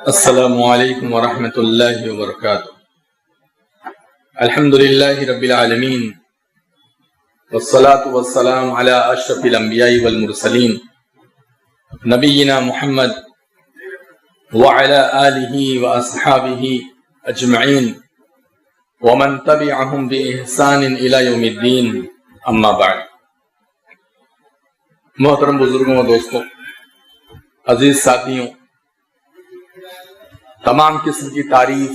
السلام علیکم ورحمۃ اللہ وبرکاتہ۔ الحمدللہ رب العالمین والصلاة والسلام علی اشرف الانبیاء والمرسلین نبینا محمد وعلی آلہ واصحابہ اجمعین ومن تبعہم بإحسان الی یوم الدین، اما بعد۔ محترم بزرگوں و دوستوں، عزیز ساتھیوں، تمام قسم کی تعریف،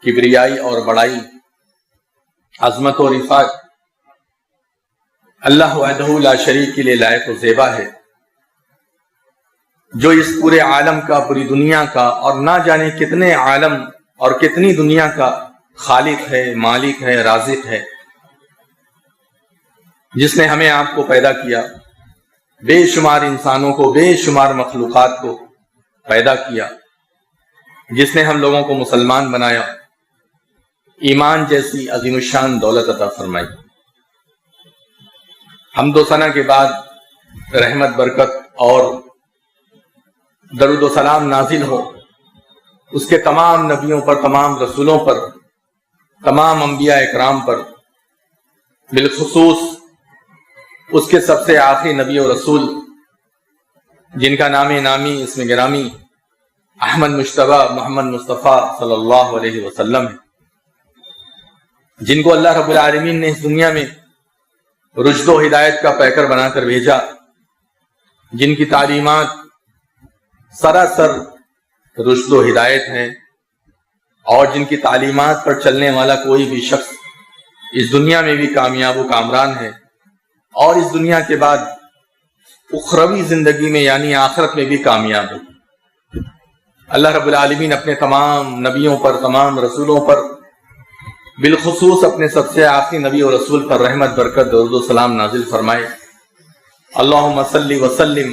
کبریائی اور بڑائی، عظمت و رفعت اللہ وحدہ لا شریک کے لیے لائق و زیبا ہے، جو اس پورے عالم کا، پوری دنیا کا اور نہ جانے کتنے عالم اور کتنی دنیا کا خالق ہے، مالک ہے، رازق ہے، جس نے ہمیں آپ کو پیدا کیا، بے شمار انسانوں کو، بے شمار مخلوقات کو پیدا کیا، جس نے ہم لوگوں کو مسلمان بنایا، ایمان جیسی عظیم الشان دولت عطا فرمائی۔ حمد و ثنا کے بعد رحمت، برکت اور درود و سلام نازل ہو اس کے تمام نبیوں پر، تمام رسولوں پر، تمام انبیاء اکرام پر، بالخصوص اس کے سب سے آخری نبی و رسول جن کا نام نامی، اسم گرامی احمد مجتبی محمد مصطفیٰ صلی اللہ علیہ وسلم ہے، جن کو اللہ رب العالمین نے اس دنیا میں رشد و ہدایت کا پیکر بنا کر بھیجا، جن کی تعلیمات سراسر رشد و ہدایت ہے، اور جن کی تعلیمات پر چلنے والا کوئی بھی شخص اس دنیا میں بھی کامیاب و کامران ہے، اور اس دنیا کے بعد اخروی زندگی میں یعنی آخرت میں بھی کامیاب ہے۔ اللہ رب العالمین اپنے تمام نبیوں پر، تمام رسولوں پر، بالخصوص اپنے سب سے آخری نبی و رسول پر رحمت، برکت، درود و سلام نازل فرمائے۔ اللہم صلی وسلم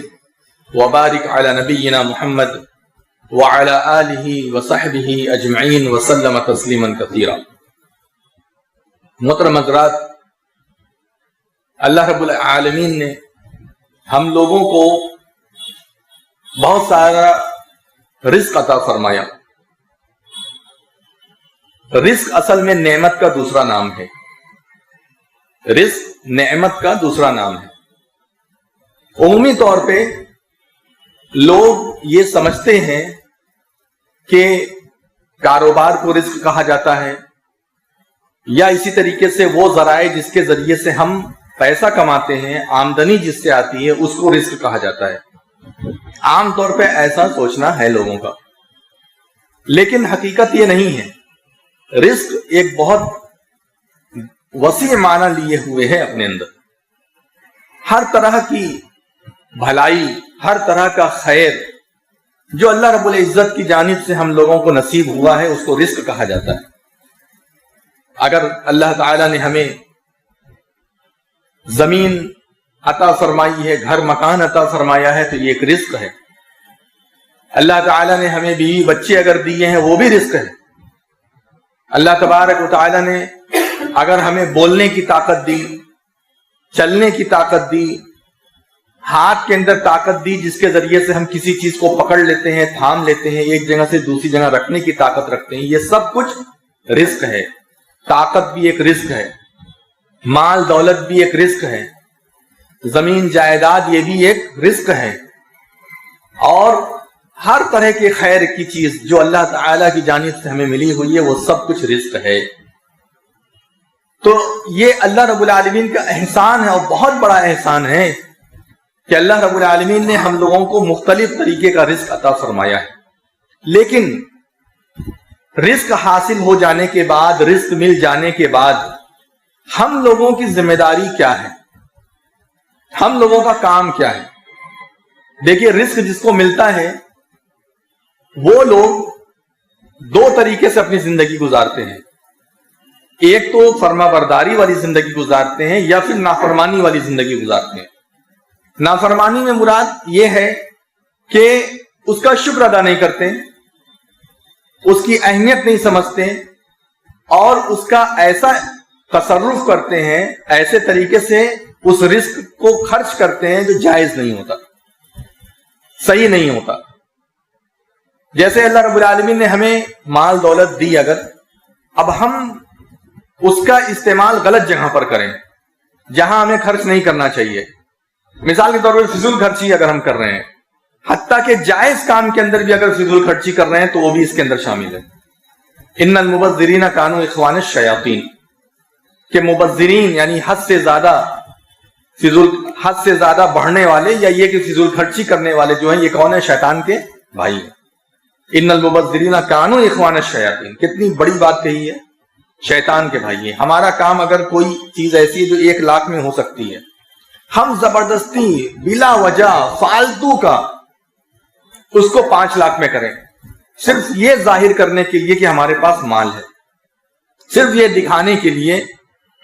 وبارک علی نبینا محمد وعلی آلہ وصحبہ اجمعین وسلم تسلیما کثیرا۔ محترم حضرات، اللہ رب العالمین نے ہم لوگوں کو بہت سارا رزق عطا فرمایا۔ رزق اصل میں نعمت کا دوسرا نام ہے، رزق نعمت کا دوسرا نام ہے۔ عمومی طور پہ لوگ یہ سمجھتے ہیں کہ کاروبار کو رزق کہا جاتا ہے، یا اسی طریقے سے وہ ذرائع جس کے ذریعے سے ہم پیسہ کماتے ہیں، آمدنی جس سے آتی ہے، اس کو رزق کہا جاتا ہے۔ عام طور پہ ایسا سوچنا ہے لوگوں کا، لیکن حقیقت یہ نہیں ہے۔ رزق ایک بہت وسیع معنی لیے ہوئے ہے اپنے اندر۔ ہر طرح کی بھلائی، ہر طرح کا خیر جو اللہ رب العزت کی جانب سے ہم لوگوں کو نصیب ہوا ہے، اس کو رزق کہا جاتا ہے۔ اگر اللہ تعالی نے ہمیں زمین عطا فرمائی ہے، گھر مکان عطا فرمایا ہے، تو یہ ایک رزق ہے۔ اللہ تعالیٰ نے ہمیں بیوی بچے اگر دیے ہیں، وہ بھی رزق ہے۔ اللہ تبارک و تعالیٰ نے اگر ہمیں بولنے کی طاقت دی، چلنے کی طاقت دی، ہاتھ کے اندر طاقت دی جس کے ذریعے سے ہم کسی چیز کو پکڑ لیتے ہیں، تھام لیتے ہیں، ایک جگہ سے دوسری جگہ رکھنے کی طاقت رکھتے ہیں، یہ سب کچھ رزق ہے۔ طاقت بھی ایک رزق ہے، مال دولت بھی ایک رزق ہے، زمین جائیداد یہ بھی ایک رزق ہے، اور ہر طرح کے خیر کی چیز جو اللہ تعالیٰ کی جانب سے ہمیں ملی ہوئی ہے، وہ سب کچھ رزق ہے۔ تو یہ اللہ رب العالمین کا احسان ہے، اور بہت بڑا احسان ہے کہ اللہ رب العالمین نے ہم لوگوں کو مختلف طریقے کا رزق عطا فرمایا ہے۔ لیکن رزق حاصل ہو جانے کے بعد، رزق مل جانے کے بعد، ہم لوگوں کی ذمہ داری کیا ہے، ہم لوگوں کا کام کیا ہے؟ دیکھیے، رزق جس کو ملتا ہے وہ لوگ دو طریقے سے اپنی زندگی گزارتے ہیں۔ ایک تو فرما برداری والی زندگی گزارتے ہیں، یا پھر نافرمانی والی زندگی گزارتے ہیں۔ نافرمانی میں مراد یہ ہے کہ اس کا شکر ادا نہیں کرتے، اس کی اہمیت نہیں سمجھتے، اور اس کا ایسا تصرف کرتے ہیں، ایسے طریقے سے اس رزق کو خرچ کرتے ہیں جو جائز نہیں ہوتا، صحیح نہیں ہوتا۔ جیسے اللہ رب العالمین نے ہمیں مال دولت دی، اگر اب ہم اس کا استعمال غلط جگہ پر کریں جہاں ہمیں خرچ نہیں کرنا چاہیے، مثال کے طور پر فضول خرچی اگر ہم کر رہے ہیں، حتیٰ کہ جائز کام کے اندر بھی اگر فضول خرچی کر رہے ہیں تو وہ بھی اس کے اندر شامل ہے۔ ان المبذرین کانوا اخوان الشیاطین، کہ مبذرین یعنی حد سے زیادہ بڑھنے والے یا یہ کہ فضول خرچی کرنے والے جو ہیں، یہ کون ہے؟ شیطان کے بھائی ہیں۔ ان المبذرین کانوا اخوان الشیاطین، کتنی بڑی بات کہی ہے، شیطان کے بھائی ہیں۔ ہمارا کام اگر کوئی چیز ایسی ہے جو 1 لاکھ میں ہو سکتی ہے، ہم زبردستی بلا وجہ فالتو کا اس کو 5 لاکھ میں کریں، صرف یہ ظاہر کرنے کے لیے کہ ہمارے پاس مال ہے، صرف یہ دکھانے کے لیے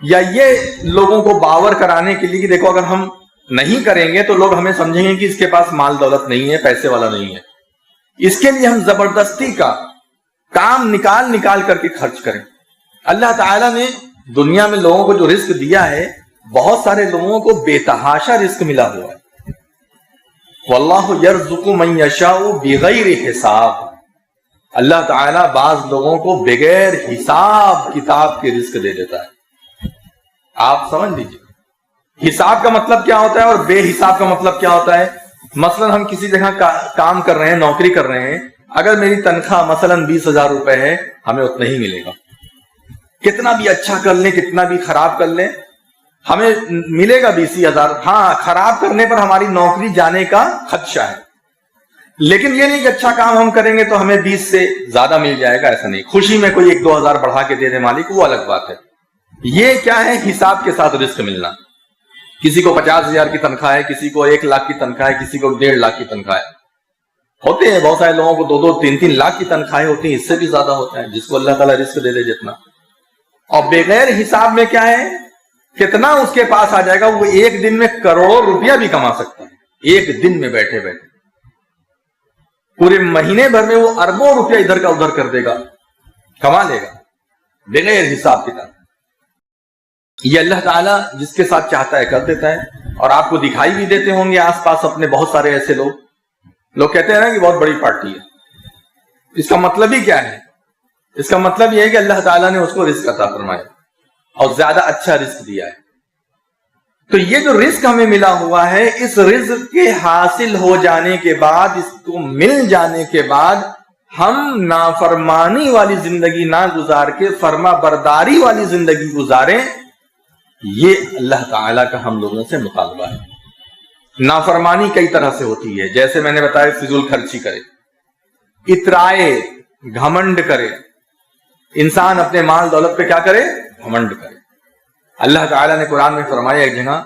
یا یہ لوگوں کو باور کرانے کے لیے کہ دیکھو اگر ہم نہیں کریں گے تو لوگ ہمیں سمجھیں گے کہ اس کے پاس مال دولت نہیں ہے، پیسے والا نہیں ہے، اس کے لیے ہم زبردستی کا کام نکال کر کے خرچ کریں۔ اللہ تعالیٰ نے دنیا میں لوگوں کو جو رزق دیا ہے، بہت سارے لوگوں کو بے تحاشا رزق ملا ہوا ہے۔ واللہ یرزق من یشاء بغیر حساب، اللہ تعالیٰ بعض لوگوں کو بغیر حساب کتاب کے رزق دے دیتا ہے۔ آپ سمجھ لیجیے حساب کا مطلب کیا ہوتا ہے اور بے حساب کا مطلب کیا ہوتا ہے۔ مثلا ہم کسی جگہ کام کر رہے ہیں، نوکری کر رہے ہیں، اگر میری تنخواہ مثلا 20,000 روپے ہے، ہمیں اتنا ہی ملے گا، کتنا بھی اچھا کر لیں، کتنا بھی خراب کر لیں، ہمیں ملے گا 20,000۔ ہاں، خراب کرنے پر ہماری نوکری جانے کا خدشہ ہے، لیکن یہ نہیں کہ اچھا کام ہم کریں گے تو ہمیں 20 سے زیادہ مل جائے گا، ایسا نہیں۔ خوشی میں کوئی 1-2 ہزار بڑھا کے دے دے مالک، وہ الگ بات ہے۔ یہ کیا ہے؟ حساب کے ساتھ رزق ملنا۔ کسی کو 50,000 کی تنخواہ ہے، کسی کو 1 لاکھ کی تنخواہ ہے، کسی کو 1.5 لاکھ کی تنخواہ ہے۔ ہوتے ہیں بہت سارے لوگوں کو 2-2, 3-3 لاکھ کی تنخواہیں ہوتی ہیں، اس سے بھی زیادہ ہوتا ہے، جس کو اللہ تعالیٰ رزق دے دے جتنا۔ اور بغیر حساب میں کیا ہے؟ کتنا اس کے پاس آ جائے گا، وہ 1 دن میں کروڑوں روپیہ بھی کما سکتا ہے، 1 دن میں بیٹھے بیٹھے۔ پورے مہینے بھر میں وہ اربوں روپیہ ادھر کا ادھر کر دے گا، کما لے گا بغیر حساب کتاب۔ یہ اللہ تعالیٰ جس کے ساتھ چاہتا ہے کر دیتا ہے۔ اور آپ کو دکھائی بھی دیتے ہوں گے آس پاس اپنے بہت سارے ایسے لوگ کہتے ہیں نا کہ بہت بڑی پارٹی ہے۔ اس کا مطلب ہی کیا ہے؟ اس کا مطلب یہ ہے کہ اللہ تعالیٰ نے اس کو رزق عطا فرمایا اور زیادہ اچھا رزق دیا ہے۔ تو یہ جو رزق ہمیں ملا ہوا ہے، اس رزق کے حاصل ہو جانے کے بعد، اس کو مل جانے کے بعد، ہم نافرمانی والی زندگی نہ گزار کے فرما برداری والی زندگی گزاریں، یہ اللہ تعالیٰ کا ہم لوگوں سے مطالبہ ہے۔ نافرمانی کئی طرح سے ہوتی ہے، جیسے میں نے بتایا، فضول خرچی کرے، اترائے، گھمنڈ کرے، انسان اپنے مال دولت پہ کیا کرے؟ گھمنڈ کرے۔ اللہ تعالیٰ نے قرآن میں فرمایا ایک جگہ،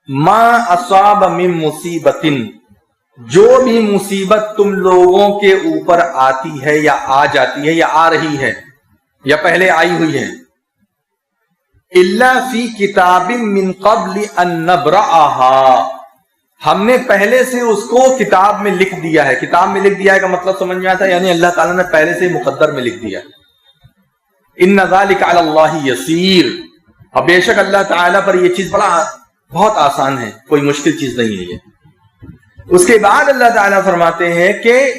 ما اصاب من مصیبت، جو بھی مصیبت تم لوگوں کے اوپر آتی ہے یا آ جاتی ہے یا آ رہی ہے یا پہلے آئی ہوئی ہے، الا فی کتاب من قبل ان نبرأها، ہم نے پہلے سے اس کو کتاب میں لکھ دیا ہے۔ کتاب میں لکھ دیا ہے کا مطلب سمجھ میں آتا ہے، یعنی اللہ تعالیٰ نے پہلے سے مقدر میں لکھ دیا ہے۔ ان ذلک علی اللہ یسیر، اور بے شک اللہ تعالیٰ پر یہ چیز بہت آسان ہے، کوئی مشکل چیز نہیں ہے یہ۔ اس کے بعد اللہ تعالیٰ فرماتے ہیں کہ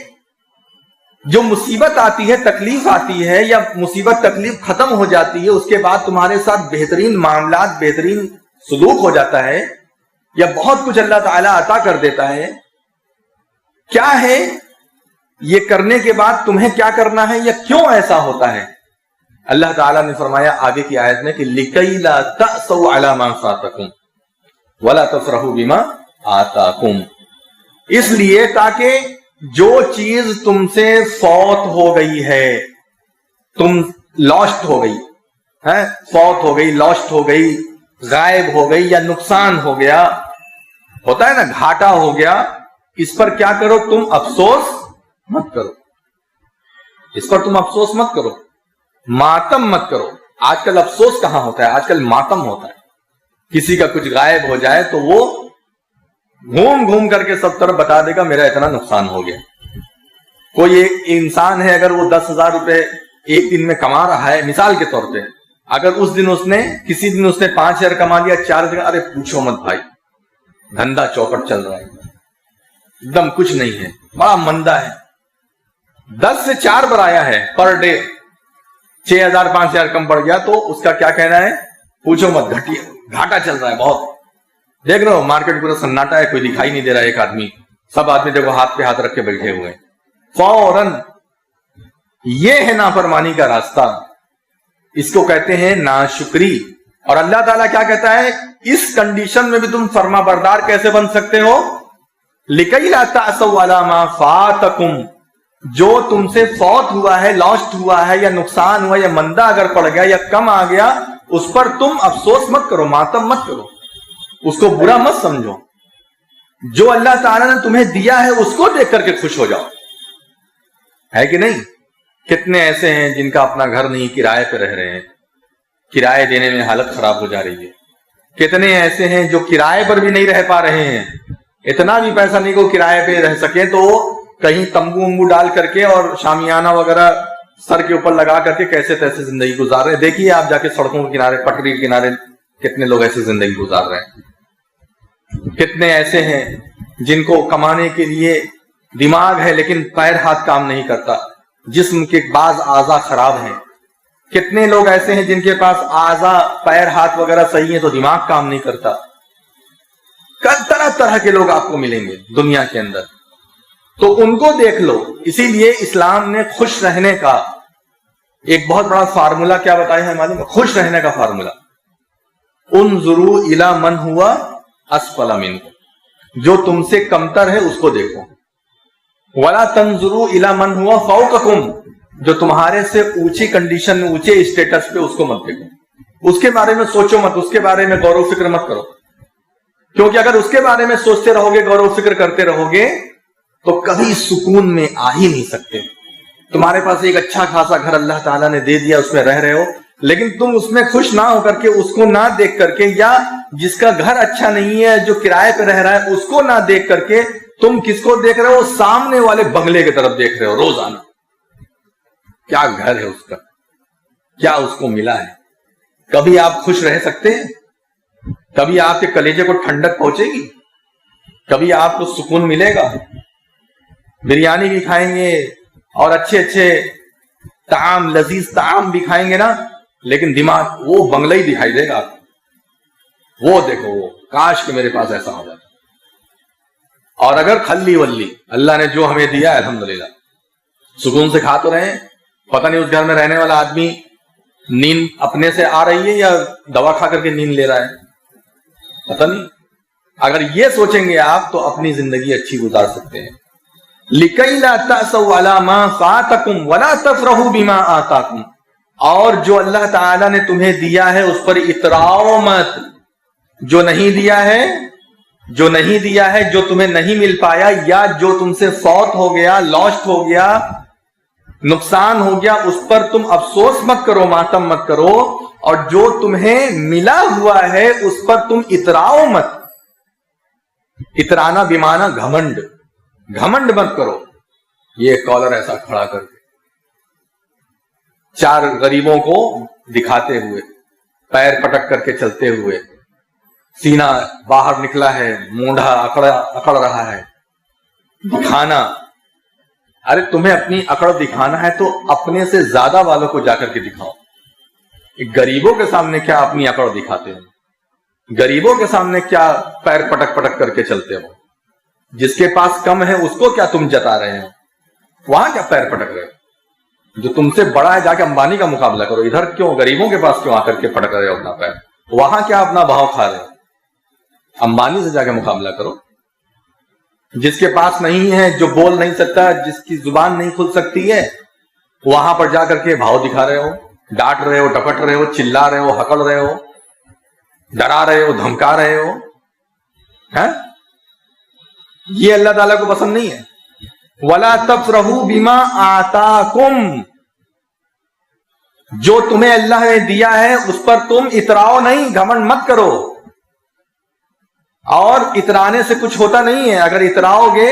جو مصیبت آتی ہے، تکلیف آتی ہے، یا مصیبت تکلیف ختم ہو جاتی ہے، اس کے بعد تمہارے ساتھ بہترین معاملات، بہترین سلوک ہو جاتا ہے، یا بہت کچھ اللہ تعالیٰ عطا کر دیتا ہے۔ کیا ہے یہ کرنے کے بعد تمہیں کیا کرنا ہے، یا کیوں ایسا ہوتا ہے؟ اللہ تعالیٰ نے فرمایا آگے کی آیت میں کہ لِكَيْ لَا تَأْسَوْا عَلَى مَا فَاتَكُمْ وَلَا تَفْرَحُوا بِمَا آتَاكُمْ، اس لیے تاکہ جو چیز تم سے فوت ہو گئی ہے، تم لاسٹ ہو گئی ہے، فوت ہو گئی، لاسٹ ہو گئی، غائب ہو گئی، یا نقصان ہو گیا، ہوتا ہے نا، گھاٹا ہو گیا، اس پر کیا کرو؟ تم افسوس مت کرو، اس پر تم افسوس مت کرو، ماتم مت کرو۔ آج کل افسوس کہاں ہوتا ہے؟ آج کل ماتم ہوتا ہے۔ کسی کا کچھ غائب ہو جائے تو وہ گھوم کر کے سب طرف بتا دے گا میرا اتنا نقصان ہو گیا۔ کوئی ایک انسان ہے، اگر وہ 10,000 روپے ایک دن میں کما رہا ہے، مثال کے طور پہ، اگر اس دن کسی دن اس نے 5,000 کما لیا، 4,000، ارے پوچھو مت بھائی، دھندا چوپٹ چل رہا ہے، ایک دم کچھ نہیں ہے، بڑا مندہ ہے۔ 10 سے 4 برایا ہے پر ڈے, 6,000 5,000 کم پڑ گیا تو اس کا کیا کہنا ہے, پوچھو مت, گھاٹا چل رہا ہے بہت. دیکھ رہے ہو مارکیٹ پورا سناٹا ہے, کوئی دکھائی نہیں دے رہا ایک آدمی, سب آدمی دیکھو ہاتھ پہ ہاتھ رکھ کے بیٹھے ہوئے ہیں فوراً. یہ ہے نافرمانی کا راستہ, اس کو کہتے ہیں ناشکری. اور اللہ تعالیٰ کیا کہتا ہے, اس کنڈیشن میں بھی تم فرما بردار کیسے بن سکتے ہو, لِكَيْ لَا تَعْسَوْا عَلَىٰ مَا فَاتَكُمْ, جو تم سے فوت ہوا ہے, لاسٹ ہوا ہے, یا نقصان ہوا, یا مندہ اگر پڑ گیا, یا کم آ گیا, اس پر تم افسوس مت کرو, ماتم مت کرو, اس کو برا مت سمجھو. جو اللہ تعالیٰ نے تمہیں دیا ہے اس کو دیکھ کر کے خوش ہو جاؤ. ہے کہ نہیں؟ کتنے ایسے ہیں جن کا اپنا گھر نہیں, کرائے پہ رہ رہے ہیں, کرائے دینے میں حالت خراب ہو جا رہی ہے. کتنے ایسے ہیں جو کرائے پر بھی نہیں رہ پا رہے ہیں, اتنا بھی پیسہ نہیں کو کرائے پہ رہ سکے تو کہیں تمبو امبو ڈال کر کے اور شامیانہ وغیرہ سر کے اوپر لگا کر کے کیسے تیسے زندگی گزار رہے ہیں. دیکھیے آپ جا کے سڑکوں کے کنارے, پٹری کے کنارے کتنے لوگ ایسے زندگی گزار رہے ہیں. کتنے ایسے ہیں جن کو کمانے کے لیے دماغ ہے لیکن پیر ہاتھ کام نہیں کرتا, جسم کے بعض اعضاء خراب ہیں. کتنے لوگ ایسے ہیں جن کے پاس اعضاء پیر ہاتھ وغیرہ صحیح ہیں تو دماغ کام نہیں کرتا. طرح طرح کے لوگ آپ کو ملیں گے دنیا کے اندر, تو ان کو دیکھ لو. اسی لیے اسلام نے خوش رہنے کا ایک بہت بڑا فارمولا کیا بتایا ہے معلوم ہے؟ خوش رہنے کا فارمولا, انظروا الی من ہوا اسفل منکم, جو تم سے کمتر ہے اس کو دیکھو. ولا تنظروا الی من ہوا فوقکم, جو تمہارے سے اونچی کنڈیشن میں, اونچے اسٹیٹس پہ, اس کو مت دیکھو. اس کے بارے میں سوچو مت, اس کے بارے میں غور و فکر مت کرو, کیونکہ اگر اس کے بارے میں سوچتے رہو گے, غور و فکر کرتے رہو گے, تو کبھی سکون میں آ ہی نہیں سکتے. تمہارے پاس ایک اچھا خاصا گھر اللہ تعالیٰ نے دے دیا, اس میں رہ رہے ہو, لیکن تم اس میں خوش نہ ہو کر کے, اس کو نہ دیکھ کر کے, یا جس کا گھر اچھا نہیں ہے جو کرائے پہ رہ رہا ہے اس کو نہ دیکھ کر کے تم کس کو دیکھ رہے ہو, سامنے والے بنگلے کی طرف دیکھ رہے ہو روزانہ. کیا گھر ہے اس کا, کیا اس کو ملا ہے. کبھی آپ خوش رہ سکتے ہیں؟ کبھی آپ کے کلیجے کو ٹھنڈک پہنچے گی؟ کبھی آپ کو سکون ملے گا؟ بریانی بھی کھائیں گے اور اچھے اچھے طعام, لذیذ طعام بھی کھائیں گے نا, لیکن دماغ وہ بنگلہ ہی دکھائی دے گا. وہ دیکھو, وہ کاش کہ میرے پاس ایسا ہو جاتا. اور اگر کھلی ولی اللہ نے جو ہمیں دیا ہے الحمدللہ, سکون سے کھا تو رہے ہیں. پتہ نہیں اس گھر میں رہنے والا آدمی نیند اپنے سے آ رہی ہے یا دوا کھا کر کے نیند لے رہا ہے, پتہ نہیں. اگر یہ سوچیں گے آپ تو اپنی زندگی اچھی گزار سکتے ہیں. لِكَيْ لَا تَأْسَوْا عَلَىٰ مَا فَاتَكُمْ وَلَا تَفْرَحُوا بِمَا آتَاكُمْ, اور جو اللہ تعالیٰ نے تمہیں دیا ہے اس پر اتراؤ مت. جو نہیں دیا ہے, جو نہیں دیا ہے, جو تمہیں نہیں مل پایا, یا جو تم سے فوت ہو گیا, لاسٹ ہو گیا, نقصان ہو گیا, اس پر تم افسوس مت کرو, ماتم مت کرو. اور جو تمہیں ملا ہوا ہے اس پر تم اتراؤ مت. اترانا بیمانہ گھمنڈ, گھمنڈ مت کرو. یہ کالر ایسا کھڑا کر کے 4 غریبوں کو دکھاتے ہوئے, پیر پٹک کر کے چلتے ہوئے, سینہ باہر نکلا ہے, مونڈھا اکڑ رہا ہے, دکھانا. ارے تمہیں اپنی اکڑ دکھانا ہے تو اپنے سے زیادہ والوں کو جا کر کے دکھاؤ. غریبوں کے سامنے کیا اپنی اکڑ دکھاتے ہو؟ غریبوں کے سامنے کیا پیر پٹک پٹک کر کے چلتے ہو؟ جس کے پاس کم ہے اس کو کیا تم جتا رہے ہو؟ وہاں کیا پیر پٹک رہے ہو؟ جو تم سے بڑا ہے جا کے امبانی کا مقابلہ کرو. ادھر کیوں غریبوں کے پاس کیوں آ کر کے پٹک رہے ہو اپنا پیر؟ وہاں کیا اپنا بھاؤ کھا رہے ہو؟ امبانی سے جا کے مقابلہ کرو. جس کے پاس نہیں ہے, جو بول نہیں سکتا, جس کی زبان نہیں کھل سکتی ہے, وہاں پر جا کر کے بھاؤ دکھا رہے ہو, ڈانٹ رہے ہو, ڈپٹ رہے ہو, چلا رہے ہو, ہکڑ رہے ہو, ڈرا رہے ہو, دھمکا رہے ہو. یہ اللہ تعالیٰ کو پسند نہیں ہے. وَلَا تَفْرَحُوا بِمَا آتَاكُمْ, جو تمہیں اللہ نے دیا ہے اس پر تم اتراؤ نہیں, گھمنڈ مت کرو. اور اترانے سے کچھ ہوتا نہیں ہے. اگر اتراؤ گے,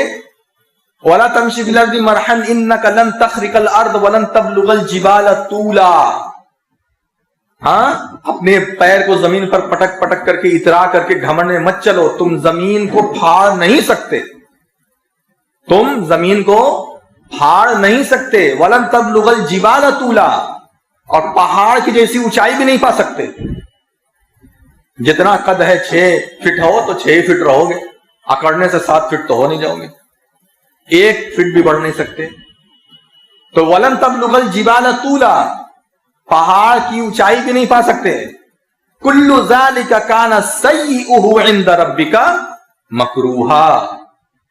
وَلَا تَمْشِ فِي الْأَرْضِ مَرْحًا إِنَّكَ لَن تَخْرِقَ الْأَرْضَ وَلَن تَبْلُغَ الْجِبَالَ طُولًا. ہاں, اپنے پیر کو زمین پر پٹک پٹک کر کے, اترا کر کے گھمنڈ میں مت چلو. تم زمین کو پھاڑ نہیں سکتے, تم زمین کو پھاڑ نہیں سکتے، ولن تبلغ الجبال طولا، اور پہاڑ کی جیسی اونچائی بھی نہیں پا سکتے۔ جتنا قد ہے 6 فٹ ہو تو 6 فٹ رہو گے، اکڑنے سے 7 فٹ تو ہو نہیں جاؤ گے، 1 فٹ بھی بڑھ نہیں سکتے۔ تو ولن تبلغ الجبال طولا، پہاڑ کی اونچائی بھی نہیں پا سکتے۔ کل ذالک کان سیئہ عند ربک مکروہا،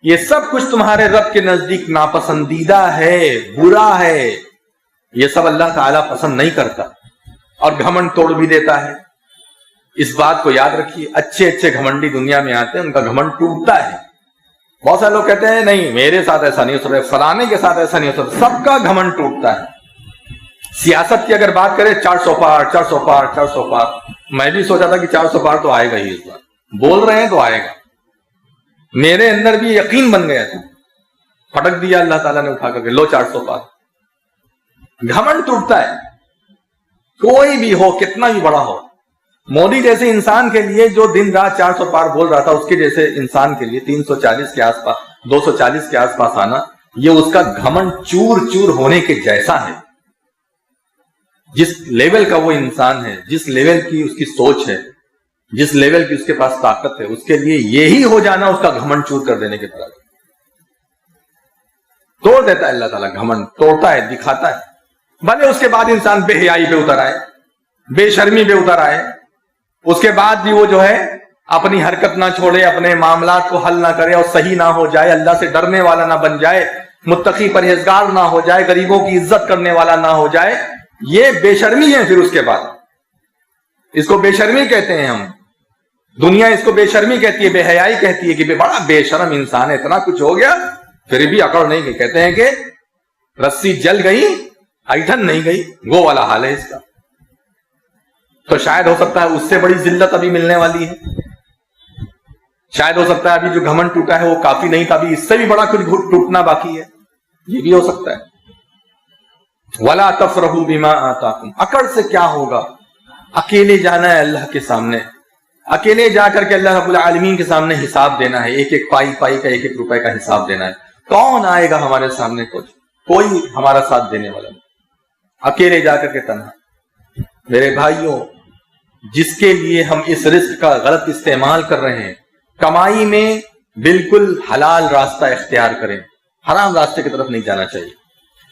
یہ سب کچھ تمہارے رب کے نزدیک ناپسندیدہ ہے، برا ہے، یہ سب اللہ تعالیٰ پسند نہیں کرتا، اور گھمنڈ توڑ بھی دیتا ہے۔ اس بات کو یاد رکھیے، اچھے اچھے گھمنڈی دنیا میں آتے ہیں، ان کا گھمنڈ ٹوٹتا ہے۔ بہت سارے لوگ کہتے ہیں نہیں میرے ساتھ ایسا نہیں ہو سکتا، فلانے کے ساتھ ایسا نہیں ہو سکتا، سب کا گھمنڈ ٹوٹتا ہے۔ سیاست کی اگر بات کریں 400 پار 400 پار 400 پار، میں بھی سوچا تھا کہ 400 پار تو آئے گا ہی، اس بار بول رہے ہیں تو آئے گا، میرے اندر بھی یقین بن گیا تھا، پھٹک دیا اللہ تعالیٰ نے اٹھا کر کے، لو 400 پار۔ گھمنڈ ٹوٹتا ہے، کوئی بھی ہو، کتنا بھی بڑا ہو۔ مودی جیسے انسان کے لیے جو دن رات 400 پار بول رہا تھا، اس کے جیسے انسان کے لیے 340 کے آس پاس 240 کے آس پاس آنا، یہ اس کا گھمنڈ چور چور ہونے کے جیسا ہے۔ جس لیول کا وہ انسان ہے، جس لیول کی اس کی سوچ ہے، جس لیول کی اس کے پاس طاقت ہے، اس کے لیے یہی ہو جانا اس کا گھمنڈ چور کر دینے کے برابر۔ توڑ دیتا ہے اللہ تعالیٰ، گھمنڈ توڑتا ہے، دکھاتا ہے، بھلے اس کے بعد انسان بے حیائی پہ اتر آئے، بے شرمی پہ اتر آئے، اس کے بعد بھی وہ جو ہے اپنی حرکت نہ چھوڑے، اپنے معاملات کو حل نہ کرے، اور صحیح نہ ہو جائے، اللہ سے ڈرنے والا نہ بن جائے، متقی پرہیزگار نہ ہو جائے، غریبوں کی عزت کرنے والا نہ ہو جائے، یہ بے شرمی ہے۔ پھر اس کے بعد اس کو بے شرمی کہتے ہیں ہم، دنیا اس کو بے شرمی کہتی ہے، بے حیائی کہتی ہے کہ بڑا بے شرم انسان ہے، اتنا کچھ ہو گیا پھر بھی اکڑ نہیں گئی۔ کہتے ہیں کہ رسی جل گئی ایٹھن نہیں گئی، وہ والا حال ہے اس کا۔ تو شاید ہو سکتا ہے اس سے بڑی ذلت ابھی ملنے والی ہے، شاید ہو سکتا ہے ابھی جو گھمنڈ ٹوٹا ہے وہ کافی نہیں تھا، ابھی اس سے بھی بڑا کچھ ٹوٹنا باقی ہے، یہ بھی ہو سکتا ہے۔ وَلَا تَفْرَحُوا بِمَا آتَاكُمْ، اکڑ سے کیا ہوگا؟ اکیلے جانا ہے اللہ کے سامنے، اکیلے جا کر کے اللہ رب العالمین کے سامنے حساب دینا ہے، ایک ایک پائی پائی کا، ایک ایک روپے کا حساب دینا ہے۔ کون آئے گا ہمارے سامنے؟ کوئی ہمارا ساتھ دینے والا نہیں، اکیلے جا کر کے تنہا۔ میرے بھائیوں، جس کے لیے ہم اس رزق کا غلط استعمال کر رہے ہیں، کمائی میں بالکل حلال راستہ اختیار کریں، حرام راستے کی طرف نہیں جانا چاہیے۔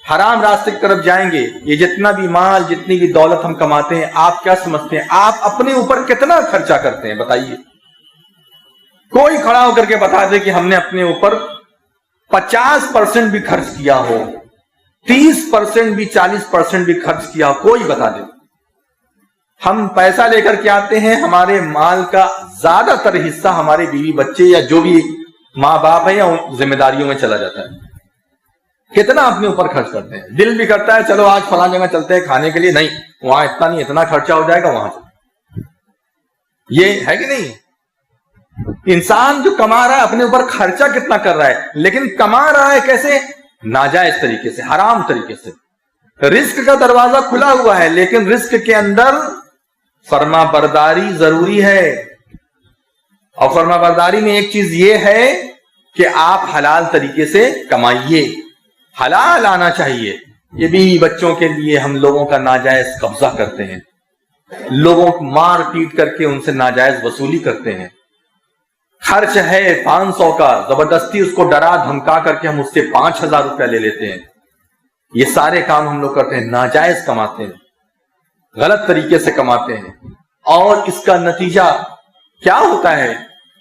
حرام راستے کی طرف جائیں گے، یہ جتنا بھی مال، جتنی بھی دولت ہم کماتے ہیں، آپ کیا سمجھتے ہیں آپ اپنے اوپر کتنا خرچہ کرتے ہیں؟ بتائیے، کوئی کھڑا ہو کر کے بتا دے کہ ہم نے اپنے اوپر 50% بھی خرچ کیا ہو، 30% بھی 40% بھی خرچ کیا ہو، کوئی بتا دے۔ ہم پیسہ لے کر کے آتے ہیں، ہمارے مال کا زیادہ تر حصہ ہمارے بیوی بچے یا جو بھی ماں باپ ہیں یا ذمہ داریوں میں چلا جاتا ہے۔ کتنا اپنے اوپر خرچ کرتے ہیں؟ دل بھی کرتا ہے چلو آج فلاں جگہ چلتے ہیں کھانے کے لیے، نہیں وہاں اتنا نہیں، اتنا خرچہ ہو جائے گا وہاں سے۔ یہ ہے کہ نہیں؟ انسان جو کما رہا ہے اپنے اوپر خرچہ کتنا کر رہا ہے، لیکن کما رہا ہے کیسے؟ ناجائز طریقے سے، حرام طریقے سے۔ رزق کا دروازہ کھلا ہوا ہے، لیکن رزق کے اندر فرما برداری ضروری ہے، اور فرما برداری میں ایک چیز یہ ہے کہ آپ حلال طریقے سے کمائیے، حلال آنا چاہیے۔ یہ بھی بچوں کے لیے ہم لوگوں کا ناجائز قبضہ کرتے ہیں، لوگوں کو مار پیٹ کر کے ان سے ناجائز وصولی کرتے ہیں۔ خرچ ہے 500 کا، زبردستی اس کو ڈرا دھمکا کر کے ہم اس سے 5000 روپیہ لے لیتے ہیں۔ یہ سارے کام ہم لوگ کرتے ہیں، ناجائز کماتے ہیں، غلط طریقے سے کماتے ہیں، اور اس کا نتیجہ کیا ہوتا ہے؟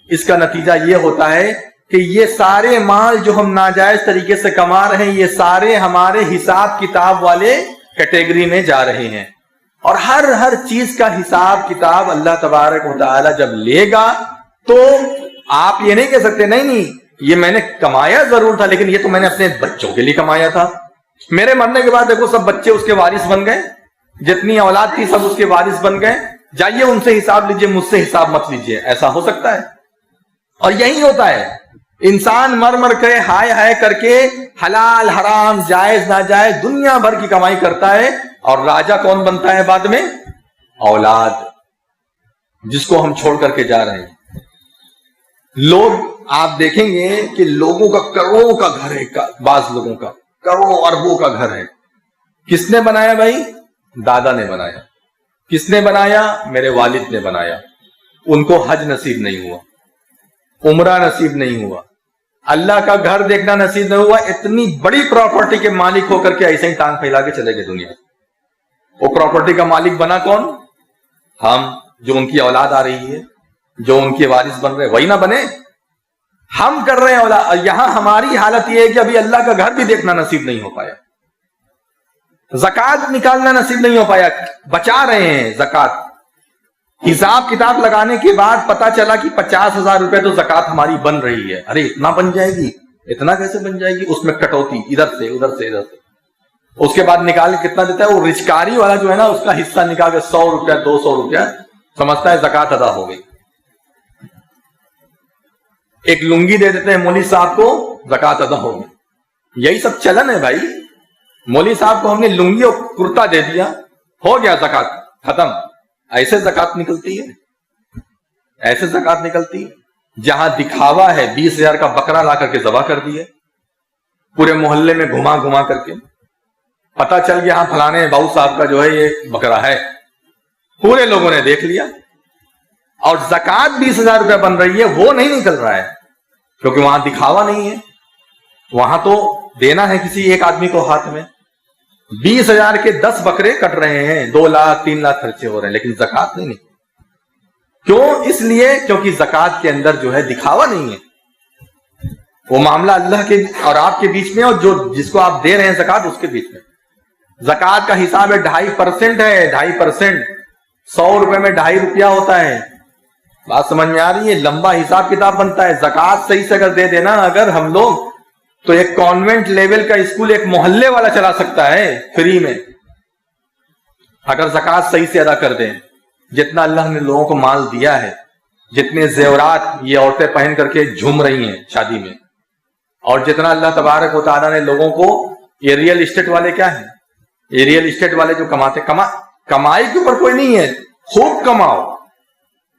اس کا نتیجہ یہ ہوتا ہے کہ یہ سارے مال جو ہم ناجائز طریقے سے کما رہے ہیں، یہ سارے ہمارے حساب کتاب والے کیٹیگری میں جا رہے ہیں، اور ہر چیز کا حساب کتاب اللہ تبارک و تعالی جب لے گا تو آپ یہ نہیں کہہ سکتے نہیں یہ میں نے کمایا ضرور تھا، لیکن یہ تو میں نے اپنے بچوں کے لیے کمایا تھا، میرے مرنے کے بعد دیکھو سب بچے اس کے وارث بن گئے، جتنی اولاد تھی سب اس کے وارث بن گئے، جائیے ان سے حساب لیجئے، مجھ سے حساب مت لیجئے۔ ایسا ہو سکتا ہے؟ اور یہی ہوتا ہے، انسان مر کے ہائے ہائے کر کے حلال حرام جائز ناجائز دنیا بھر کی کمائی کرتا ہے، اور راجا کون بنتا ہے بعد میں؟ اولاد، جس کو ہم چھوڑ کر کے جا رہے ہیں۔ لوگ آپ دیکھیں گے کہ لوگوں کا کروڑوں کا گھر ہے، بعض لوگوں کا کروڑوں اربوں کا گھر ہے. کس نے بنایا بھائی؟ دادا نے بنایا. کس نے بنایا؟ میرے والد نے بنایا. ان کو حج نصیب نہیں ہوا, عمرہ نصیب نہیں ہوا, اللہ کا گھر دیکھنا نصیب نہیں ہوا. اتنی بڑی پراپرٹی کے مالک ہو کر کے ایسے ہی ٹانگ پھیلا کے چلے گئے دنیا. وہ پراپرٹی کا مالک بنا کون؟ ہم, جو ان کی اولاد آ رہی ہے, جو ان کے وارث بن رہے, وہی نہ بنے. ہم کر رہے ہیں اولاد. یہاں ہماری حالت یہ ہے کہ ابھی اللہ کا گھر بھی دیکھنا نصیب نہیں ہو پایا, زکات نکالنا نصیب نہیں ہو پایا. بچا رہے ہیں زکات. حساب کتاب لگانے کے بعد پتا چلا کہ 50,000 روپے تو زکات ہماری بن رہی ہے. ارے اتنا بن جائے گی, اتنا کیسے بن جائے گی؟ اس میں کٹوتی ادھر سے ادھر سے ادھر سے. اس کے بعد نکال کے کتنا دیتا ہے وہ رچکاری والا جو ہے نا, اس کا حصہ نکال کے 100 روپیہ 200 روپیہ سمجھتا ہے زکات ادا ہو گئی. ایک لنگی دے دیتے ہیں مولوی صاحب کو, زکات ادا ہو گئی. یہی سب چلن ہے بھائی. مولوی صاحب کو ہم نے لنگی اور کرتا دے دیا, ہو گیا زکات ختم. ایسے زکات نکلتی ہے, ایسے زکات نکلتی ہے. جہاں دکھاوا ہے 20,000 کا بکرا لا کر کے ذبح کر دیے, پورے محلے میں گھما گھما کر کے پتا چل گیا ہاں فلانے باؤ صاحب کا جو ہے یہ بکرا ہے, پورے لوگوں نے دیکھ لیا. اور زکات 20,000 روپے بن رہی ہے, وہ نہیں نکل رہا ہے کیونکہ وہاں دکھاوا نہیں ہے. وہاں تو دینا ہے کسی ایک آدمی کو ہاتھ میں. 20,000 کے 10 بکرے کٹ رہے ہیں, 2 لاکھ 3 لاکھ خرچے ہو رہے ہیں, لیکن زکات نہیں. کیوں؟ اس لیے کیونکہ زکات کے اندر جو ہے دکھاوا نہیں ہے. وہ معاملہ اللہ کے اور آپ کے بیچ میں, اور جو جس کو آپ دے رہے ہیں زکات اس کے بیچ میں. زکات کا حساب ہے 2.5% ہے, 2.5%. 100 روپے میں 2.5 روپیہ ہوتا ہے. بات سمجھ میں آ رہی ہے؟ لمبا حساب کتاب بنتا ہے. زکات صحیح سے اگر دے دینا اگر ہم لوگ, تو ایک کانوینٹ لیول کا اسکول ایک محلے والا چلا سکتا ہے فری میں, اگر زکات صحیح سے ادا کر دیں. جتنا اللہ نے لوگوں کو مال دیا ہے, جتنے زیورات یہ عورتیں پہن کر کے جھوم رہی ہیں شادی میں, اور جتنا اللہ تبارک و تعالیٰ نے لوگوں کو, یہ ریئل اسٹیٹ والے کیا ہیں, یہ ریئل اسٹیٹ والے جو کماتے, کمائی کے اوپر کوئی نہیں ہے, خوب کماؤ,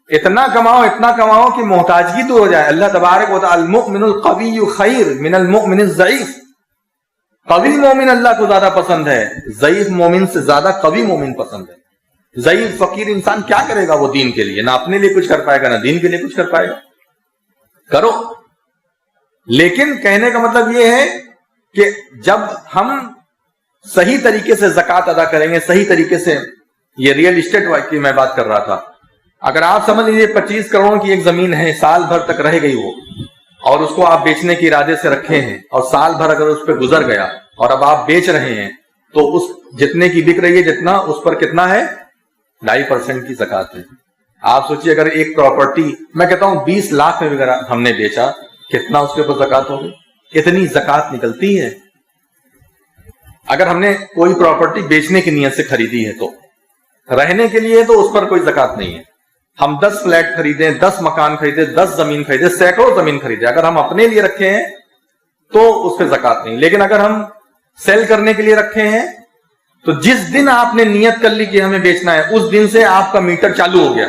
اتنا کماؤ اتنا کماؤ کہ محتاجگی دور ہو جائے. اللہ تبارک و تعالی المؤمن القوی خیر من المؤمن الضعیف. قوی مومن اللہ کو زیادہ پسند ہے, ضعیف مومن سے زیادہ قوی مومن پسند ہے. ضعیف فقیر انسان کیا کرے گا وہ دین کے لیے؟ نہ اپنے لیے کچھ کر پائے گا, نہ دین کے لیے کچھ کر پائے گا. کرو, لیکن کہنے کا مطلب یہ ہے کہ جب ہم صحیح طریقے سے زکات ادا کریں گے, صحیح طریقے سے, یہ ریئل اسٹیٹ کی میں بات کر رہا تھا. اگر آپ سمجھ لیجیے 25 کروڑ کی ایک زمین ہے, سال بھر تک رہ گئی وہ, اور اس کو آپ بیچنے کے ارادے سے رکھے ہیں, اور سال بھر اگر اس پہ گزر گیا اور اب آپ بیچ رہے ہیں, تو اس جتنے کی بک رہی ہے جتنا, اس پر کتنا ہے؟ 2.5% کی زکات ہے. آپ سوچیے اگر ایک پراپرٹی, میں کہتا ہوں 20 لاکھ میں اگر ہم نے بیچا, کتنا اس کے اوپر زکات ہوگی؟ اتنی زکات نکلتی ہے. اگر ہم نے کوئی پراپرٹی بیچنے کی نیت سے خریدی ہے, تو رہنے کے لیے تو اس پر کوئی زکات نہیں ہے. ہم 10 فلیٹ خریدیں, 10 مکان خریدیں, 10 زمین خریدیں, سینکڑوں زمین خریدیں, اگر ہم اپنے لیے رکھے ہیں تو اس پہ زکات نہیں. لیکن اگر ہم سیل کرنے کے لیے رکھے ہیں, تو جس دن آپ نے نیت کر لی کہ ہمیں بیچنا ہے, اس دن سے آپ کا میٹر چالو ہو گیا.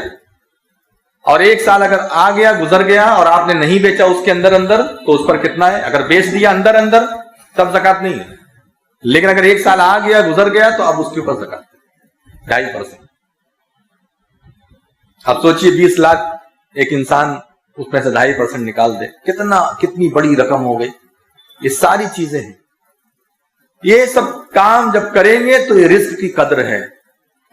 اور 1 سال اگر آ گیا, گزر گیا, اور آپ نے نہیں بیچا اس کے اندر اندر, تو اس پر کتنا ہے؟ اگر بیچ دیا اندر اندر تب زکات نہیں ہے. لیکن اگر 1 سال آ گیا, گزر گیا, تو اب اس کے اوپر زکات 2.5%. اب سوچئے 20 لاکھ ایک انسان اس میں سے 2.5% نکال دے, کتنی بڑی رقم ہو گئی. یہ ساری چیزیں ہیں. یہ سب کام جب کریں گے تو یہ رزق کی قدر ہے.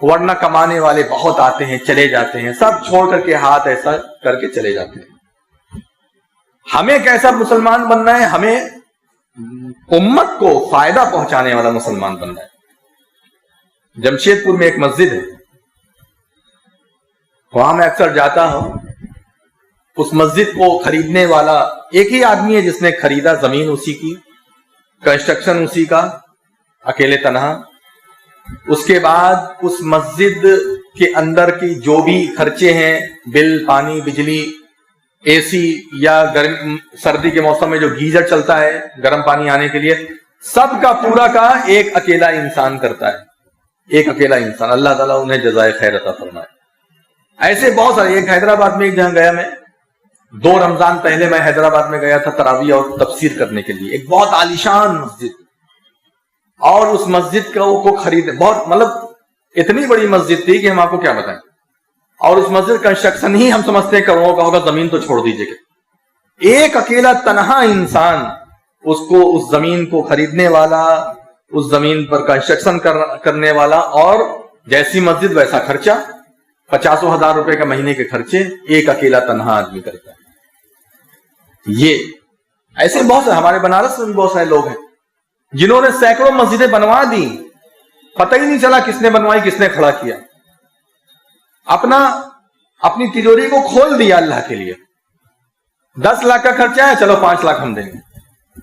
ورنہ کمانے والے بہت آتے ہیں, چلے جاتے ہیں, سب چھوڑ کر کے ہاتھ ایسا کر کے چلے جاتے ہیں. ہمیں کیسا مسلمان بننا ہے؟ ہمیں امت کو فائدہ پہنچانے والا مسلمان بننا ہے. جمشید پور میں ایک مسجد ہے, وہاں میں اکثر جاتا ہوں. اس مسجد کو خریدنے والا ایک ہی آدمی ہے جس نے خریدا, زمین اسی کی, کنسٹرکشن اسی کا, اکیلے تنہا. اس کے بعد اس مسجد کے اندر کی جو بھی خرچے ہیں, بل, پانی, بجلی, اے سی, یا گرم سردی کے موسم میں جو گیزر چلتا ہے گرم پانی آنے کے لیے, سب کا پورا کا ایک اکیلا انسان کرتا ہے. ایک اکیلا انسان. اللہ تعالیٰ انہیں جزائے خیر عطا فرمائے. ایسے بہت سارے. ایک حیدرآباد میں ایک جہاں گیا میں, 2 رمضان پہلے میں حیدرآباد میں گیا تھا تراویح اور تفسیر کرنے کے لیے. ایک بہت عالیشان مسجد, اور اس مسجد کو خریدے. بہت مطلب اتنی بڑی مسجد تھی کہ ہم آپ کو کیا بتائیں. اور اس مسجد کنسٹرکشن ہی ہم سمجھتے ہیں کروڑوں کا ہوگا, زمین تو چھوڑ دیجیے کہ ایک اکیلا تنہا انسان اس زمین کو خریدنے والا, اس زمین پر کنسٹرکشن کرنے والا, اور جیسی مسجد ویسا خرچہ, 50,000 روپے کا مہینے کے خرچے ایک اکیلا تنہا آدمی کرتا ہے. یہ ایسے بہت سے ہمارے بنارس میں بھی بہت سارے لوگ ہیں جنہوں نے سینکڑوں مسجدیں بنوا دی, پتہ ہی نہیں چلا کس نے بنوائی, کس نے کھڑا کیا. اپنی تجوری کو کھول دیا اللہ کے لیے. 10 لاکھ کا خرچہ ہے, چلو 5 لاکھ ہم دیں گے.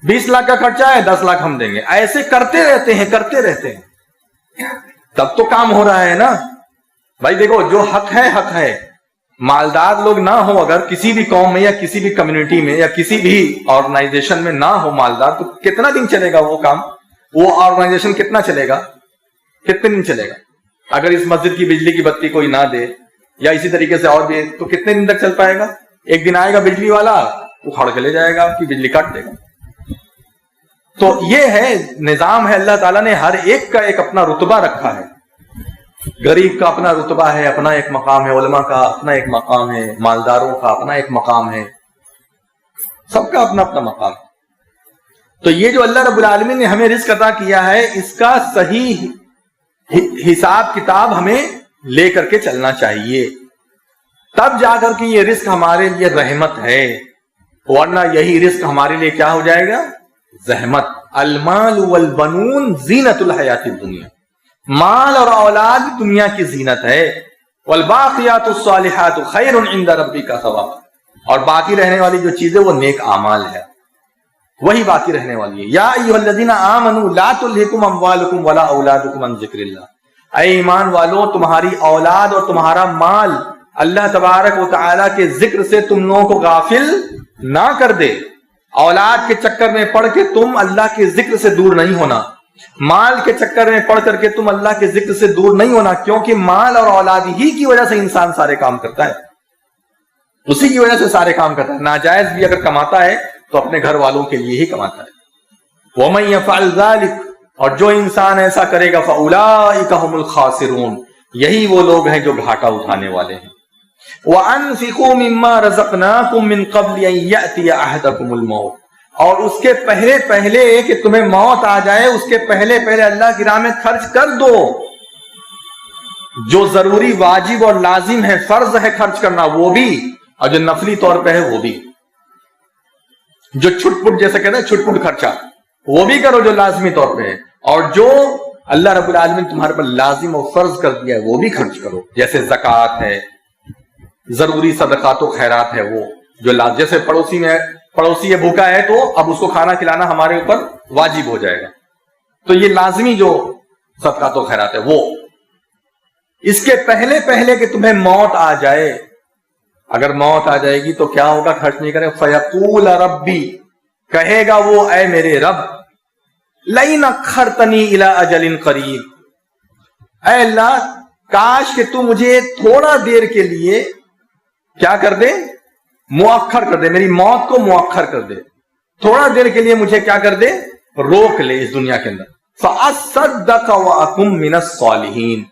20 لاکھ کا خرچہ ہے, 10 لاکھ ہم دیں گے. ایسے کرتے رہتے ہیں. تب تو کام ہو رہا ہے نا بھائی. دیکھو جو حق ہے. مالدار لوگ نہ ہو اگر کسی بھی قوم میں یا کسی بھی کمیونٹی میں یا کسی بھی آرگنائزیشن میں نہ ہو مالدار, تو کتنا دن چلے گا وہ کام, وہ آرگنائزیشن کتنا چلے گا, کتنے دن چلے گا. اگر اس مسجد کی بجلی کی بتی کوئی نہ دے یا اسی طریقے سے اور بھی, تو کتنے دن تک چل پائے گا. ایک دن آئے گا بجلی والا, اکھاڑ کے لے جائے گا, آپ کی بجلی کاٹ دے گا. تو یہ ہے نظام ہے. اللہ تعالیٰ نے ہر ایک کا ایک اپنا رتبہ رکھا ہے. غریب کا اپنا رتبہ ہے, اپنا ایک مقام ہے. علماء کا اپنا ایک مقام ہے. مالداروں کا اپنا ایک مقام ہے. سب کا اپنا اپنا مقام ہے. تو یہ جو اللہ رب العالمین نے ہمیں رزق عطا کیا ہے, اس کا صحیح حساب کتاب ہمیں لے کر کے چلنا چاہیے. تب جا کر کے یہ رزق ہمارے لیے رحمت ہے, ورنہ یہی رزق ہمارے لیے کیا ہو جائے گا, زحمت. المال والبنون زینت الحیات الدنیا, مال اور اولاد دنیا کی زینت ہے. والباقیات الصالحات خیر عند ربک ثواب, اور باقی رہنے والی جو چیزیں وہ نیک اعمال ہے, وہی باقی رہنے والی ہے. یا ایھا الذین آمنوا لا تلھکم اموالکم ولا اولادکم عن ذکر اللہ. اے ایمان والو, تمہاری اولاد اور تمہارا مال اللہ تبارک و تعالی کے ذکر سے تم لوگوں کو غافل نہ کر دے. اولاد کے چکر میں پڑھ کے تم اللہ کے ذکر سے دور نہیں ہونا, مال کے چکر میں پڑھ کر کے تم اللہ کے ذکر سے دور نہیں ہونا, کیونکہ مال اور اولاد ہی کی وجہ سے انسان سارے کام کرتا ہے, اسی کی وجہ سے سارے کام کرتا ہے. ناجائز بھی اگر کماتا ہے تو اپنے گھر والوں کے لیے ہی کماتا ہے. وَمَن يَفْعَلْ ذَلِكَ, اور جو انسان ایسا کرے گا فَأُولَٰئِكَ هُمُ الْخَاسِرُونَ, یہی وہ لوگ ہیں جو گھاٹا اٹھانے والے ہیں. وَأَنفِقُوا مِمَّا رَزَقْنَاكُم مِّن قَبْلِ أَن يَأْتِيَ أَحَدَكُمُ الْمَوْتُ, اور اس کے پہلے کہ تمہیں موت آ جائے, اس کے پہلے اللہ کی راہ میں خرچ کر دو. جو ضروری واجب اور لازم ہے, فرض ہے خرچ کرنا, وہ بھی, اور جو نفلی طور پہ ہے وہ بھی. جو چھٹ پٹ جیسے کہتے ہیں چھٹ پٹ خرچہ, وہ بھی کرو جو لازمی طور پہ ہے, اور جو اللہ رب العالمین تمہارے پر لازم اور فرض کر دیا ہے وہ بھی خرچ کرو. جیسے زکوٰۃ ہے, ضروری صدقات و خیرات ہے, وہ جو جیسے پڑوسی بھوکا ہے تو اب اس کو کھانا کھلانا ہمارے اوپر واجب ہو جائے گا, تو یہ لازمی جو صدقات و خیرات ہے وہ. اس کے پہلے کہ تمہیں موت آ جائے, اگر موت آ جائے گی تو کیا ہوگا, خرچ نہیں کرے. فیقول ربی, کہے گا وہ اے میرے رب, لئن اخرتنی الی اجل قریب, اے اللہ کاش کہ تو مجھے تھوڑا دیر کے لیے کیا کر دے, مؤخر کر دے, میری موت کو مؤخر کر دے, تھوڑا دیر کے لیے مجھے کیا کر دے, روک لے اس دنیا کے اندر. فاصدق واکن من الصالحین,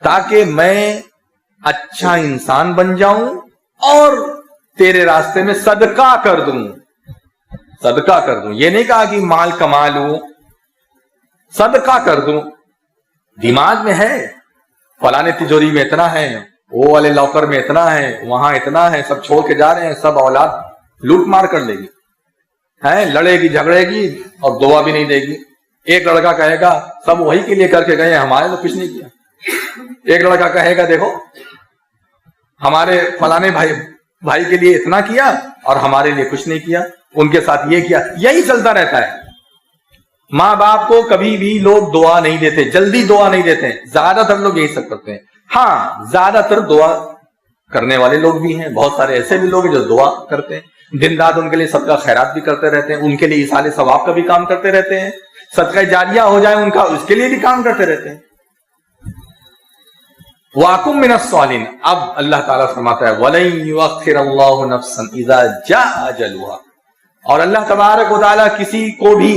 تاکہ میں اچھا انسان بن جاؤں اور تیرے راستے میں صدقہ کر دوں. صدقہ کر دوں, یہ نہیں کہا کہ مال کما لوں, صدقہ کر دوں. دماغ میں ہے فلاں تجوری میں اتنا ہے, وہ والے لاکر میں اتنا ہے, وہاں اتنا ہے, سب چھوڑ کے جا رہے ہیں, سب اولاد لوٹ مار کر لے گی, ہے لڑے گی جھگڑے گی اور دعا بھی نہیں دے گی. ایک لڑکا کہے گا سب وہی کے لیے کر کے گئے, ہمارے تو کچھ نہیں کیا. ایک لڑکا کہے گا دیکھو ہمارے فلانے بھائی کے لیے اتنا کیا اور ہمارے لیے کچھ نہیں کیا, ان کے ساتھ یہ کیا. یہی چلتا رہتا ہے. ماں باپ کو کبھی بھی لوگ دعا نہیں دیتے, جلدی دعا نہیں دیتے, زیادہ تر لوگ یہی سب کرتے ہیں. ہاں زیادہ تر دعا کرنے والے لوگ بھی ہیں, بہت سارے ایسے بھی لوگ ہیں جو دعا کرتے ہیں, دن رات ان کے لیے صدقہ خیرات بھی کرتے رہتے ہیں, ان کے لیے ایصال ثواب کا بھی کام کرتے رہتے ہیں, صدقہ جاریہ ہو جائے ان کا اس کے لیے بھی کام کرتے رہتے ہیں. وَأَكُن مِّنَ الصَّالِحِينَ. اب اللہ تعالیٰ فرماتا ہے وَلَن يُؤَخِّرَ اللَّهُ نَفْسًا إِذَا جَاءَ أَجَلُهَا, اور اللہ تبارک و تعالیٰ کسی کو بھی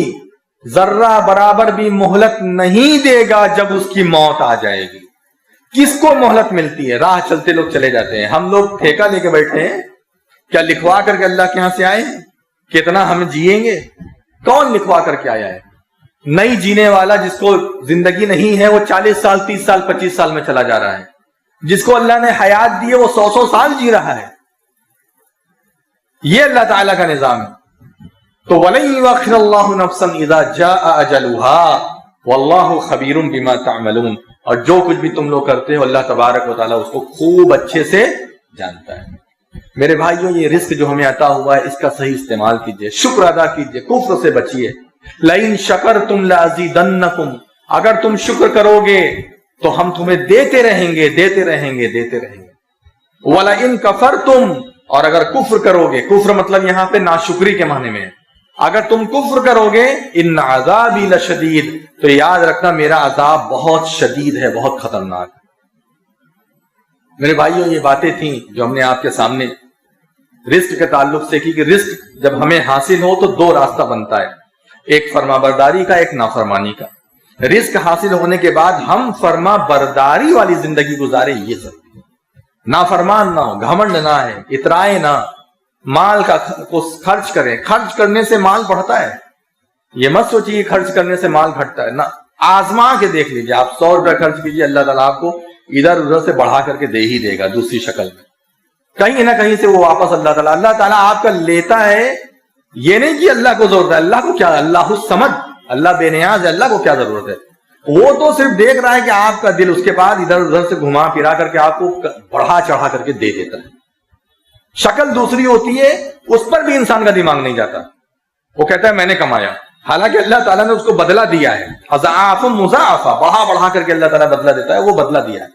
ذرہ برابر بھی مہلت نہیں دے گا جب اس کی موت آ جائے گی۔ کس کو مہلت ملتی ہے؟ راہ چلتے لوگ چلے جاتے ہیں، ہم لوگ ٹھیکہ لے کے بیٹھے ہیں، کیا لکھوا کر کے اللہ کے یہاں سے آئے ہیں؟ کتنا ہم جیئیں گے؟ کون لکھوا کر کے آیا ہے؟ نہیں جینے والا جس کو زندگی نہیں ہے وہ 40 سال 30 سال 25 سال میں چلا جا رہا ہے، جس کو اللہ نے حیات دی ہے وہ 100 سال جی رہا ہے۔ یہ اللہ تعالیٰ کا نظام ہے۔ تو وَلَن يُؤَخِّرَ اللَّهُ نَفْسًا إِذَا جَاءَ أَجَلُهَا وَاللَّهُ خَبِيرٌ بِمَا تَعْمَلُونَ، اور جو کچھ بھی تم لوگ کرتے ہو اللہ تبارک و تعالیٰ اس کو خوب اچھے سے جانتا ہے۔ میرے بھائیوں، یہ رزق جو ہمیں عطا ہوا ہے اس کا صحیح استعمال کیجئے، شکر ادا کیجئے، کفر سے بچیے۔ لَإِن شَكَرْتُمْ لَأَزِيدَنَّكُمْ، اگر تم شکر کرو گے تو ہم تمہیں دیتے رہیں گے، دیتے رہیں گے، دیتے رہیں گے۔ وَلَئِن كَفَرْتُمْ، اور اگر کفر کرو گے، کفر مطلب یہاں پہ ناشکری کے معنی میں ہے، اگر تم کفر کرو گے ان عذابی لشدید، تو یاد رکھنا میرا عذاب بہت شدید ہے، بہت خطرناک۔ میرے بھائیوں، یہ باتیں تھیں جو ہم نے آپ کے سامنے رزق کے تعلق سے کی کہ رزق جب ہمیں حاصل ہو تو دو راستہ بنتا ہے، ایک فرما برداری کا، ایک نافرمانی کا۔ رزق حاصل ہونے کے بعد ہم فرما برداری والی زندگی گزارے، یہ سب نافرمان نہ ہو، گھمنڈ نہ ہے، اترائے نہ، مال کا خرچ کریں، خرچ کرنے سے مال بڑھتا ہے، یہ مت سوچیے خرچ کرنے سے مال گھٹتا ہے، نہ، آزما کے دیکھ لیجیے، آپ 100 روپے خرچ کیجیے، اللہ تعالیٰ آپ کو ادھر ادھر سے بڑھا کر کے دے ہی دے گا دوسری شکل میں، کہیں نہ کہیں سے وہ واپس اللہ تعالیٰ آپ کا لیتا ہے۔ یہ نہیں کہ اللہ کو ضرورت ہے، اللہ کو کیا، اللہ الصمد، اللہ بے نیاز ہے، اللہ کو کیا ضرورت ہے؟ وہ تو صرف دیکھ رہا ہے کہ آپ کا دل، اس کے بعد ادھر ادھر سے گھما پھرا کر کے آپ کو بڑھا چڑھا کر کے دے دیتا ہے۔ شکل دوسری ہوتی ہے، اس پر بھی انسان کا دماغ نہیں جاتا، وہ کہتا ہے میں نے کمایا، حالانکہ اللہ تعالیٰ نے اس کو بدلہ دیا ہے، اضعاف مضاعفہ، بڑھا بڑھا کر کے اللہ تعالیٰ بدلہ دیتا ہے، وہ بدلہ دیا ہے۔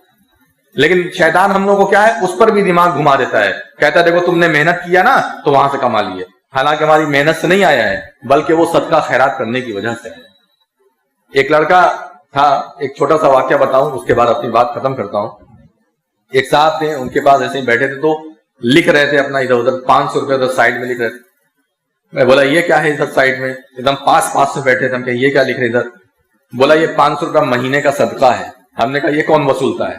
لیکن شیطان ہم لوگوں کو کیا ہے، اس پر بھی دماغ گھما دیتا ہے، کہتا ہے دیکھو تم نے محنت کیا نا تو وہاں سے کما لیے، حالانکہ ہماری محنت سے نہیں آیا ہے بلکہ وہ صدقہ خیرات کرنے کی وجہ سے ہے۔ ایک لڑکا تھا، ایک چھوٹا سا واقعہ بتاؤں اس کے بعد اپنی بات ختم کرتا ہوں۔ ایک صاحب تھے، ان کے پاس ایسے ہی بیٹھے تھے تو لکھ رہے تھے اپنا ادھر ادھر 500 روپے ادھر سائڈ میں لکھ رہے تھے۔ میں بولا یہ کیا ہے ادھر سائڈ میں، ایک دم پاس سے بیٹھے تھے، ہم کہ یہ کیا لکھ رہے ادھر؟ بولا یہ 500 روپے مہینے کا صدقہ ہے۔ ہم نے کہا یہ کون وصولتا ہے،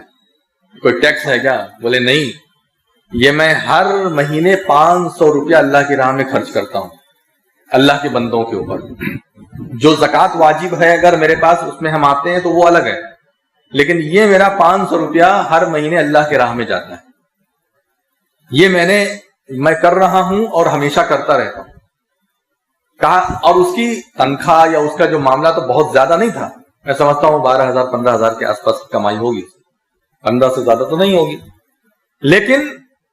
کوئی ٹیکس ہے کیا؟ بولے نہیں، یہ میں ہر مہینے 500 روپیہ اللہ کی راہ میں خرچ کرتا ہوں، اللہ کے بندوں کے اوپر۔ جو زکوٰۃ واجب ہے اگر میرے پاس اس میں ہم آتے ہیں تو وہ الگ ہے، لیکن یہ میرا 500 روپیہ ہر مہینے اللہ کے راہ میں جاتا ہے، یہ میں کر رہا ہوں اور ہمیشہ کرتا رہتا ہوں۔ کہا، اور اس کی تنخواہ یا اس کا جو معاملہ تو بہت زیادہ نہیں تھا، میں سمجھتا ہوں 12,000 15,000 کے آس پاس کمائی ہوگی، 15 سے زیادہ تو نہیں ہوگی، لیکن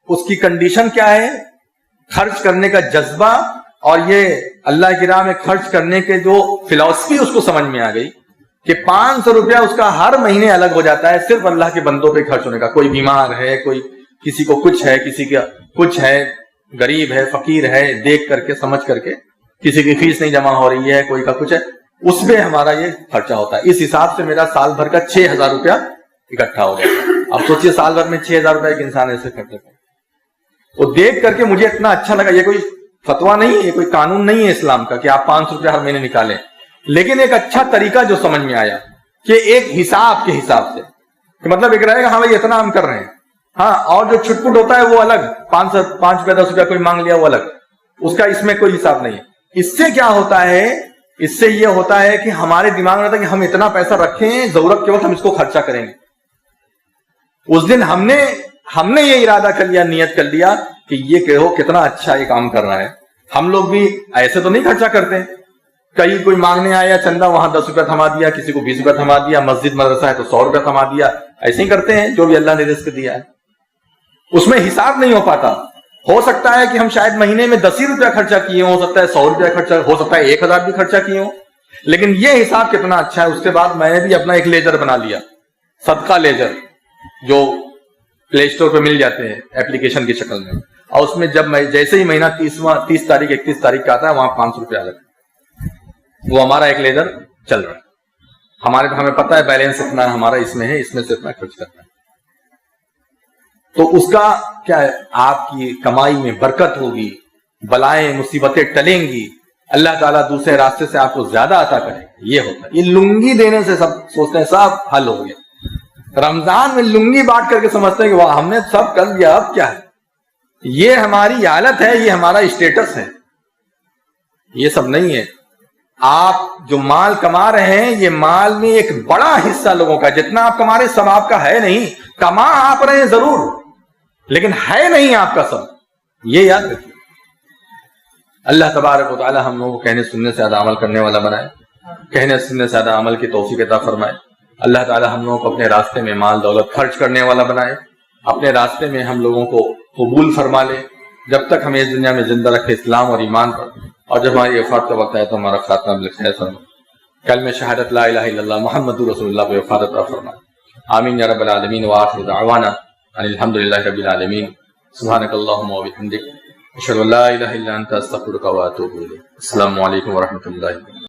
اس کی کنڈیشن کیا ہے، خرچ کرنے کا جذبہ، اور یہ اللہ کی راہ میں خرچ کرنے کے جو فلسفی اس کو سمجھ میں آ گئی کہ 500 روپیہ اس کا ہر مہینے الگ ہو جاتا ہے صرف اللہ کے بندوں پہ خرچ ہونے کا۔ کوئی بیمار ہے، کوئی کسی کو کچھ ہے، کسی کا کچھ ہے، غریب ہے، فقیر ہے، دیکھ کر کے سمجھ کر کے، کسی کی فیس نہیں جمع ہو رہی ہے، کوئی کا کچھ ہے، اس میں ہمارا یہ خرچہ ہوتا ہے۔ اس حساب سے میرا سال بھر کا 6,000 روپیہ اکٹھا ہو جاتا ہے۔ اب سوچئے سال بھر میں 6,000 روپیہ ایک انسان ایسے خرچ کرتا ہے۔ وہ دیکھ کر کے مجھے اتنا اچھا لگا، یہ کوئی فتویٰ نہیں ہے، یہ کوئی قانون نہیں ہے اسلام کا کہ آپ 500 روپیہ ہر مہینے نکالیں، لیکن ایک اچھا طریقہ جو سمجھ میں آیا کہ ایک حساب کے حساب سے، کہ مطلب ایک رہے گا ہاں بھائی اتنا ہم کر رہے ہیں، ہاں، اور جو چھٹ پٹ ہوتا ہے وہ الگ، 5 روپیہ 10 روپیہ کوئی مانگ لیا وہ الگ، اس کا اس میں کوئی حساب نہیں ہے۔ اس سے کیا ہوتا ہے، اس سے یہ ہوتا ہے کہ ہمارے دماغ میں رہتا ہے کہ ہم اتنا پیسہ رکھیں، ضرورت کے وقت ہم اس کو خرچہ کریں گے۔ اس دن ہم نے یہ ارادہ کر لیا، نیت کر لیا کہ یہ کہو کتنا اچھا یہ کام کر رہا ہے۔ ہم لوگ بھی ایسے تو نہیں خرچہ کرتے، کہیں کوئی مانگنے آیا چندہ، وہاں 10 روپیہ تھما دیا، کسی کو 20 روپیہ تھما دیا، مسجد مدرسہ ہے تو 100 روپیہ تھما دیا، ایسے ہی کرتے ہیں جو بھی اللہ نے رزق دیا ہے۔ اس میں حساب نہیں ہو پاتا، ہو سکتا ہے کہ ہم شاید مہینے میں 10 ہی روپیہ خرچہ کیے ہوں، ہو سکتا ہے 100 روپیہ خرچہ، ہو سکتا ہے 1,000 بھی خرچہ کیے ہوں، لیکن یہ حساب کتنا اچھا ہے۔ اس کے بعد میں نے بھی اپنا ایک لیجر بنا لیا، صدقہ لیجر، جو پلے اسٹور پہ مل جاتے ہیں ایپلیکیشن کی شکل میں، اور اس میں جب میں جیسے ہی مہینہ 30 تاریخ 31 تاریخ کا آتا ہے وہاں 500 روپیہ الگ، وہ ہمارا ایک لیجر چل رہا ہے، ہمیں پتہ ہے بیلنس اتنا ہے ہمارا، اس میں ہے، اس میں سے اتنا خرچ کرنا ہے۔ تو اس کا کیا ہے، آپ کی کمائی میں برکت ہوگی، بلائیں مصیبتیں ٹلیں گی، اللہ تعالیٰ دوسرے راستے سے آپ کو زیادہ عطا کرے. یہ ہوتا ہے. یہ لنگی دینے سے سب سوچتے ہیں سب حل ہو گیا. رمضان میں لنگی بانٹ کر کے سمجھتے ہیں کہ وہ ہم نے سب کر دیا اب کیا ہے. یہ ہماری حالت ہے, یہ ہمارا اسٹیٹس ہے. یہ سب نہیں ہے. آپ جو مال کما رہے ہیں یہ مال میں ایک بڑا حصہ لوگوں کا, جتنا آپ کما رہے ہیں سب آپ کا ہے نہیں. کما آپ رہے ہیں ضرور, لیکن ہے نہیں آپ کا سب. یہ یاد رکھیے. اللہ تبارک و تعالی ہم لوگوں کو کہنے سننے سے زیادہ عمل کرنے والا بنائے, کہنے سننے سے زیادہ عمل کی توفیق عطا فرمائے. اللہ تعالی ہم لوگوں کو اپنے راستے میں مال دولت خرچ کرنے والا بنائے, اپنے راستے میں ہم لوگوں کو قبول فرما لے جب تک ہمیں اس دنیا میں زندہ رکھے اسلام اور ایمان پر, اور جب ہماری وفات کا وقت آئے تو ہمارا خاتمہ بالخیر فرمائے. کلمہ شہادت لا الہ الا اللہ محمد رسول اللہ پہ وفات عطا فرمائے. آمین یا رب العالمین. وآخر دعوانا ان الحمد للہ رب العالمین. سبحانک اللہم وبحمدک اشہد ان لا الہ الا انت استغفرک واتوب الیک. السلام علیکم ورحمۃ اللہ.